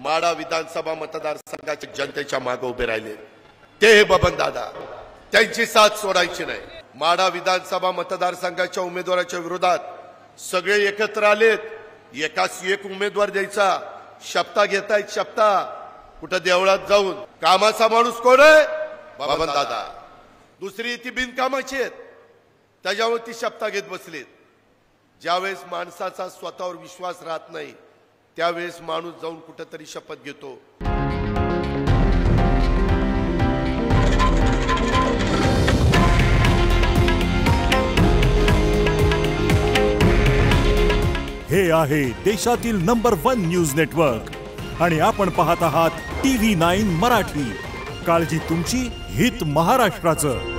माढा विधानसभा मतदारसंघाच्या जनतेच्या मागे उभे राहिले ते हे बबन दादा, त्यांची साथ सोडायची नाही। माढा विधानसभा मतदारसंघाच्या उमेदवाराच्या विरोधात सगळे एकत्र आलेत, एकाच एक उमेदवार द्यायचा, शपथा घेतायत, शपथा कुठं देवळात जाऊन। कामाचा माणूस कोण आहे? बबन दादा। दुसरी ती बिनकामाची आहेत, त्याच्यावर ती शपथा घेत बसलीत। ज्यावेळेस माणसाचा स्वतःवर विश्वास राहत नाही त्यावेळेस माणूस जाऊन कुठेतरी शपथ घेतो। हे आहे देशातील नंबर 1 न्यूज नेटवर्क आणि आपण पाहत आहात TV9 मराठी। काळजी तुमची, हित महाराष्ट्राचं।